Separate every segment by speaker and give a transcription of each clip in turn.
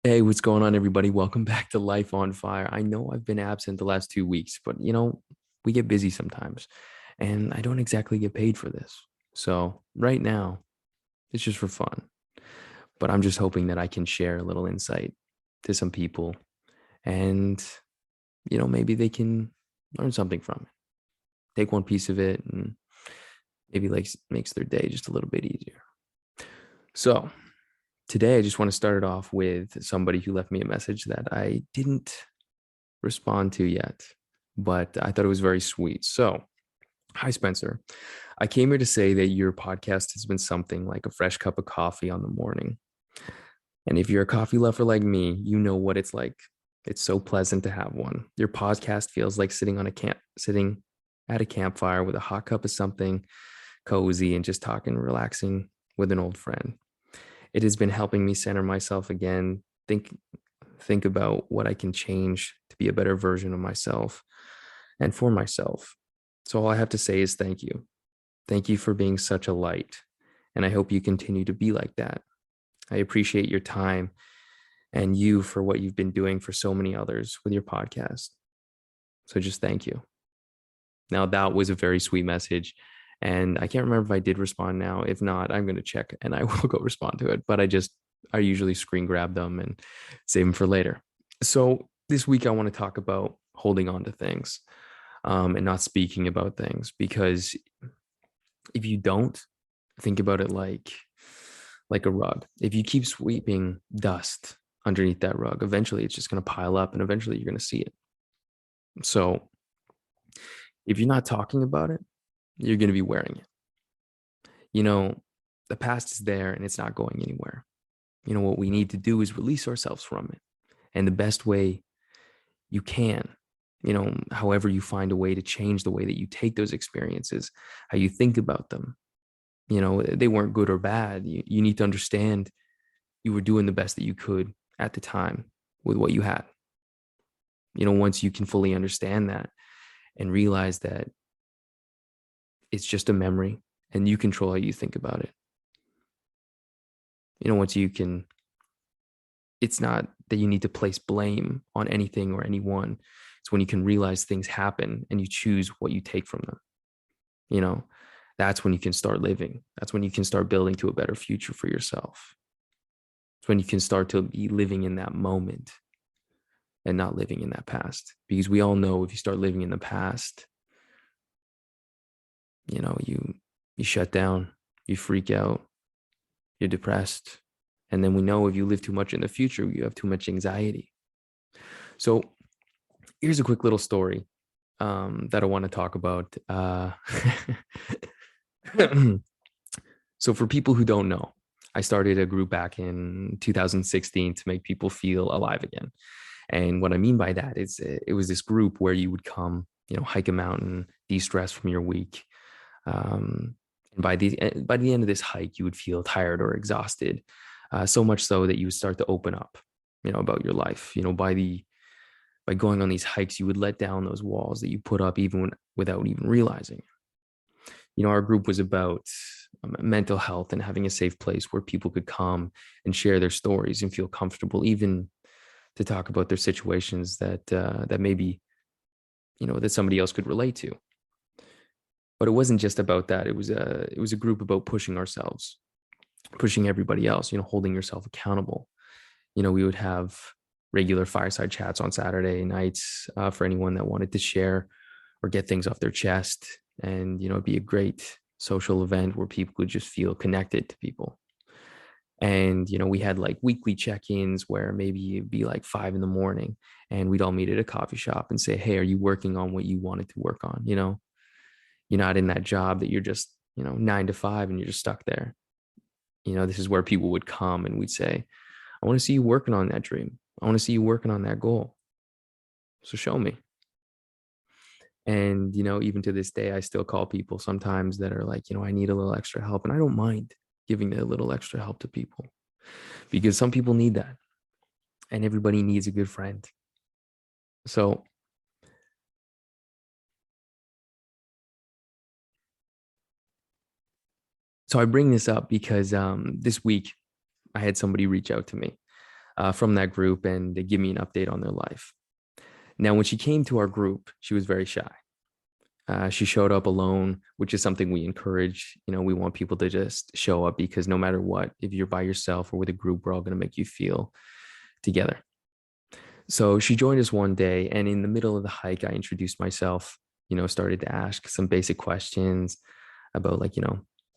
Speaker 1: Hey, what's going on, everybody? Welcome back to Life on Fire. I know I've been absent the last 2 weeks, but we get busy sometimes, and I don't exactly get paid for this. So, right now, it's just for fun. But I'm just hoping that I can share a little insight to some people, and maybe they can learn something from it. Take one piece of it, and maybe like makes their day just a little bit easier. So, today, I just want to start it off with somebody who left me a message that I didn't respond to yet, but I thought it was very sweet. So, hi, Spencer. I came here to say that your podcast has been something like a fresh cup of coffee on the morning. And if you're a coffee lover like me, you know what it's like. It's so pleasant to have one. Your podcast feels like sitting at a campfire with a hot cup of something cozy and just talking, relaxing with an old friend. It has been helping me center myself again, think about what I can change to be a better version of myself and for myself. So all I have to say is thank you. Thank you for being such a light. And I hope you continue to be like that. I appreciate your time and you for what you've been doing for so many others with your podcast. So just thank you. Now, that was a very sweet message. And I can't remember if I did respond now. If not, I'm going to check and I will go respond to it. But I usually screen grab them and save them for later. So this week, I want to talk about holding on to things and not speaking about things, because if you don't think about it like a rug, if you keep sweeping dust underneath that rug, eventually it's just going to pile up and eventually you're going to see it. So if you're not talking about it, you're going to be wearing it. you know the past is there and it's not going anywhere. What we need to do is release ourselves from it, and the best way you can, however you find a way to change the way that you take those experiences, how you think about them. They weren't good or bad. You need to understand you were doing the best that you could at the time with what you had. Once you can fully understand that and realize that it's just a memory and you control how you think about it. Once you can, it's not that you need to place blame on anything or anyone. It's when you can realize things happen and you choose what you take from them. You know, that's when you can start living. That's when you can start building to a better future for yourself. It's when you can start to be living in that moment and not living in that past. Because we all know if you start living in the past, you shut down, you freak out, you're depressed. And then we know if you live too much in the future, you have too much anxiety. So here's a quick little story that I want to talk about. So for people who don't know, I started a group back in 2016 to make people feel alive again. And what I mean by that is it was this group where you would come, hike a mountain, de-stress from your week. And by the end of this hike, you would feel tired or exhausted, so much so that you would start to open up, about your life. By going on these hikes, you would let down those walls that you put up without even realizing. Our group was about mental health and having a safe place where people could come and share their stories and feel comfortable, even to talk about their situations that maybe that somebody else could relate to. But it wasn't just about that. It was a group about pushing ourselves, pushing everybody else. Holding yourself accountable. We would have regular fireside chats on Saturday nights for anyone that wanted to share or get things off their chest. And, it'd be a great social event where people could just feel connected to people. And, we had like weekly check-ins where maybe it'd be like 5 a.m. and we'd all meet at a coffee shop and say, hey, are you working on what you wanted to work on? You're not in that job that you're just, 9 to 5 and you're just stuck there. This is where people would come and we'd say, I want to see you working on that dream. I want to see you working on that goal. So show me. And, even to this day, I still call people sometimes that are like, I need a little extra help. And I don't mind giving a little extra help to people because some people need that. And everybody needs a good friend. So I bring this up because this week I had somebody reach out to me from that group, and they give me an update on their life. Now, when she came to our group, she was very shy. She showed up alone, which is something we encourage. We want people to just show up, because no matter what, if you're by yourself or with a group, we're all going to make you feel together. So she joined us one day, and in the middle of the hike, I introduced myself, started to ask some basic questions about, like,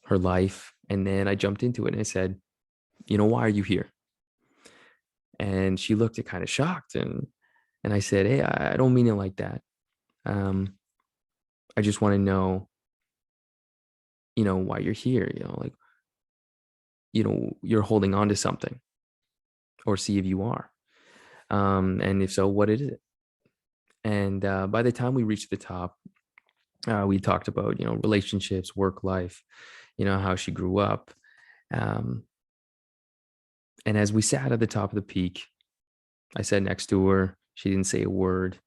Speaker 1: her life. And then I jumped into it and I said, why are you here? And she looked kind of shocked. And I said, hey, I don't mean it like that. I just want to know, why you're here, like, you're holding on to something, or see if you are. And if so, what is it? And by the time we reached the top, we talked about, relationships, work life, how she grew up. And as we sat at the top of the peak, I sat next to her. She didn't say a word.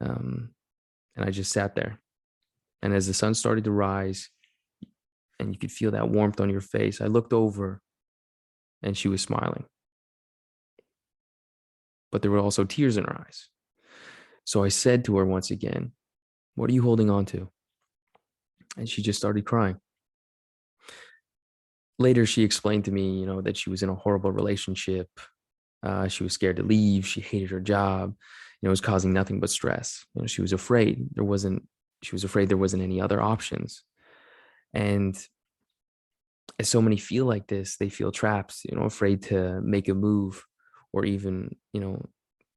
Speaker 1: And I just sat there. And as the sun started to rise and you could feel that warmth on your face, I looked over and she was smiling. But there were also tears in her eyes. So I said to her once again, what are you holding on to? And she just started crying. Later, she explained to me, that she was in a horrible relationship. She was scared to leave. She hated her job. It was causing nothing but stress. She was afraid there wasn't any other options. And as so many feel like this, they feel trapped, afraid to make a move, or even,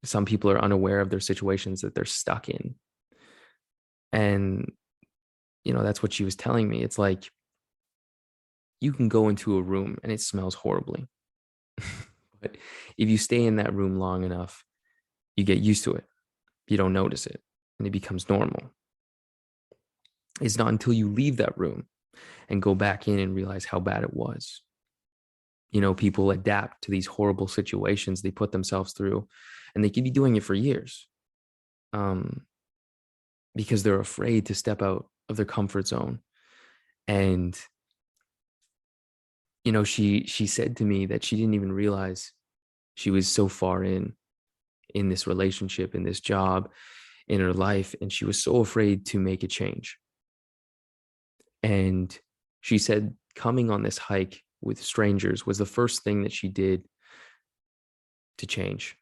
Speaker 1: some people are unaware of their situations that they're stuck in. And, that's what she was telling me. It's like, you can go into a room and it smells horribly. But if you stay in that room long enough, you get used to it. You don't notice it, and it becomes normal. It's not until you leave that room and go back in and realize how bad it was. People adapt to these horrible situations they put themselves through, and they could be doing it for years, because they're afraid to step out of their comfort zone. And she said to me that she didn't even realize she was so far in this relationship, in this job, in her life, and she was so afraid to make a change. And she said coming on this hike with strangers was the first thing that she did to change.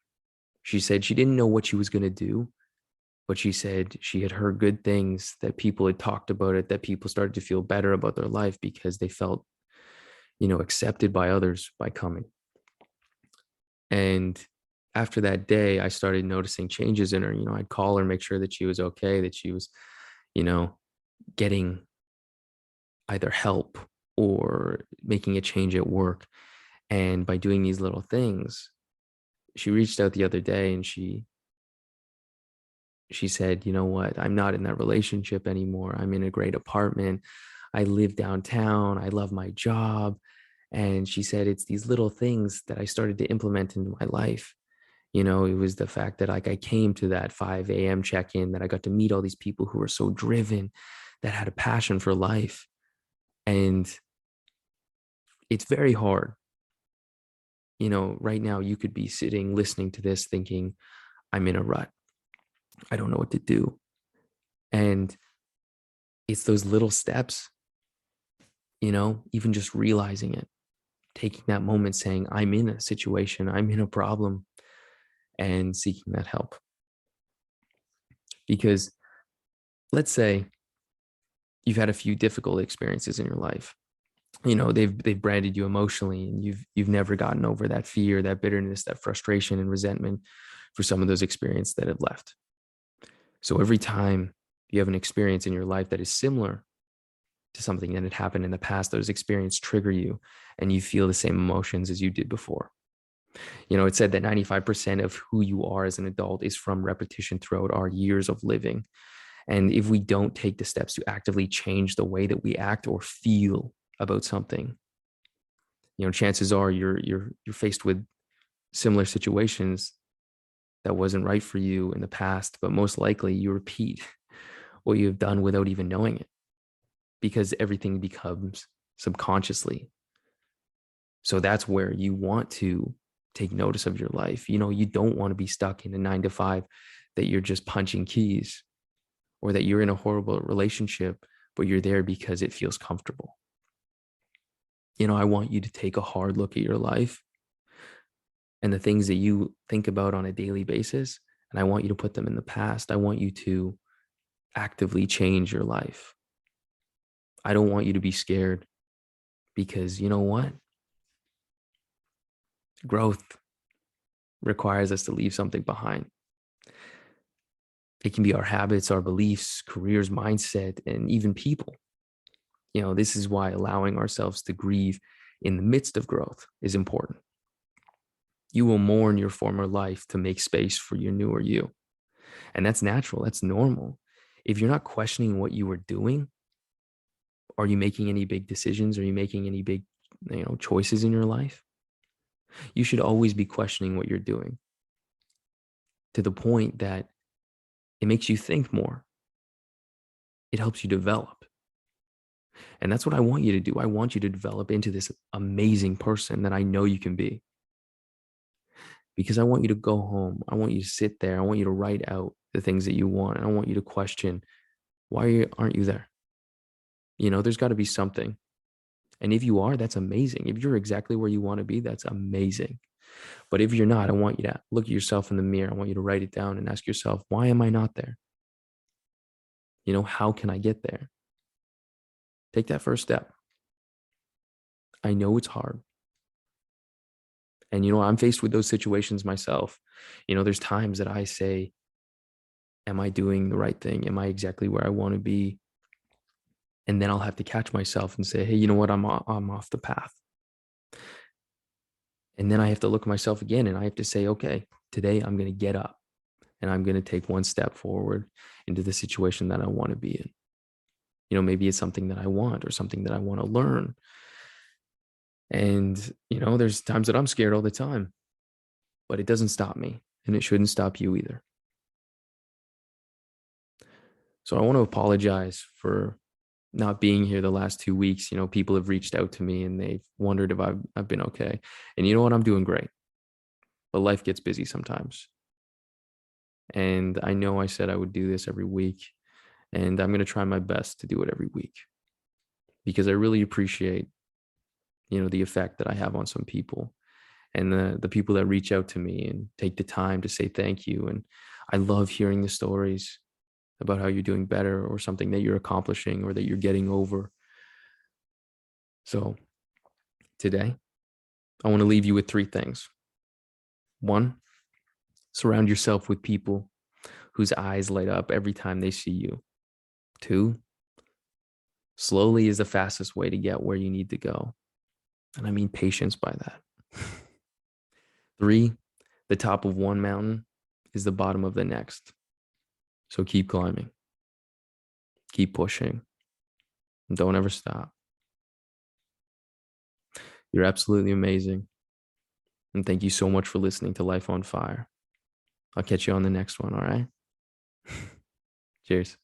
Speaker 1: She said she didn't know what she was going to do, but she said she had heard good things, that people had talked about it, that people started to feel better about their life because they felt, accepted by others by coming. And after that day, I started noticing changes in her. I'd call her, make sure that she was okay, that she was, getting either help or making a change at work. And by doing these little things, she reached out the other day and she said, you know what, I'm not in that relationship anymore. I'm in a great apartment. I live downtown. I love my job. And she said, it's these little things that I started to implement into my life. It was the fact that, like, I came to that 5 a.m. check-in, that I got to meet all these people who were so driven, that had a passion for life. And it's very hard. Right now you could be sitting listening to this thinking, I'm in a rut. I don't know what to do. And it's those little steps, even just realizing it, taking that moment, saying, I'm in a situation, I'm in a problem, and seeking that help. Because let's say you've had a few difficult experiences in your life. They've branded you emotionally, and you've never gotten over that fear, that bitterness, that frustration and resentment for some of those experiences that have left. So every time you have an experience in your life that is similar to something that had happened in the past, those experiences trigger you and you feel the same emotions as you did before. It said that 95% of who you are as an adult is from repetition throughout our years of living. And if we don't take the steps to actively change the way that we act or feel about something, chances are you're faced with similar situations that wasn't right for you in the past, but most likely you repeat what you have done without even knowing it, because everything becomes subconsciously. So that's where you want to take notice of your life. You don't want to be stuck in a 9 to 5 that you're just punching keys, or that you're in a horrible relationship, but you're there because it feels comfortable. I want you to take a hard look at your life and the things that you think about on a daily basis. And I want you to put them in the past. I want you to actively change your life. I don't want you to be scared, because you know what? Growth requires us to leave something behind. It can be our habits, our beliefs, careers, mindset, and even people. This is why allowing ourselves to grieve in the midst of growth is important. You will mourn your former life to make space for your newer you. And that's natural. That's normal. If you're not questioning what you were doing, are you making any big decisions? Are you making any big, choices in your life? You should always be questioning what you're doing, to the point that it makes you think more. It helps you develop. And that's what I want you to do. I want you to develop into this amazing person that I know you can be. Because I want you to go home. I want you to sit there. I want you to write out the things that you want. And I want you to question, why aren't you there? There's got to be something. And if you are, that's amazing. If you're exactly where you want to be, that's amazing. But if you're not, I want you to look at yourself in the mirror. I want you to write it down and ask yourself, why am I not there? How can I get there? Take that first step. I know it's hard. And, I'm faced with those situations myself. There's times that I say, am I doing the right thing? Am I exactly where I want to be? And then I'll have to catch myself and say, hey, you know what? I'm off the path. And then I have to look at myself again, and I have to say, okay, today I'm going to get up and I'm going to take one step forward into the situation that I want to be in. Maybe it's something that I want, or something that I want to learn. And, there's times that I'm scared all the time, but it doesn't stop me, and it shouldn't stop you either. So I want to apologize for not being here the last 2 weeks. People have reached out to me and they've wondered if I've been okay. And you know what? I'm doing great. But life gets busy sometimes. And I know I said I would do this every week, and I'm going to try my best to do it every week, because I really appreciate, the effect that I have on some people, and the people that reach out to me and take the time to say thank you. And I love hearing the stories about how you're doing better, or something that you're accomplishing, or that you're getting over. So today, I want to leave you with 3 things. 1, surround yourself with people whose eyes light up every time they see you. 2, slowly is the fastest way to get where you need to go. And I mean patience by that. 3, the top of one mountain is the bottom of the next. So keep climbing, keep pushing, and don't ever stop. You're absolutely amazing. And thank you so much for listening to Life on Fire. I'll catch you on the next one, all right? Cheers.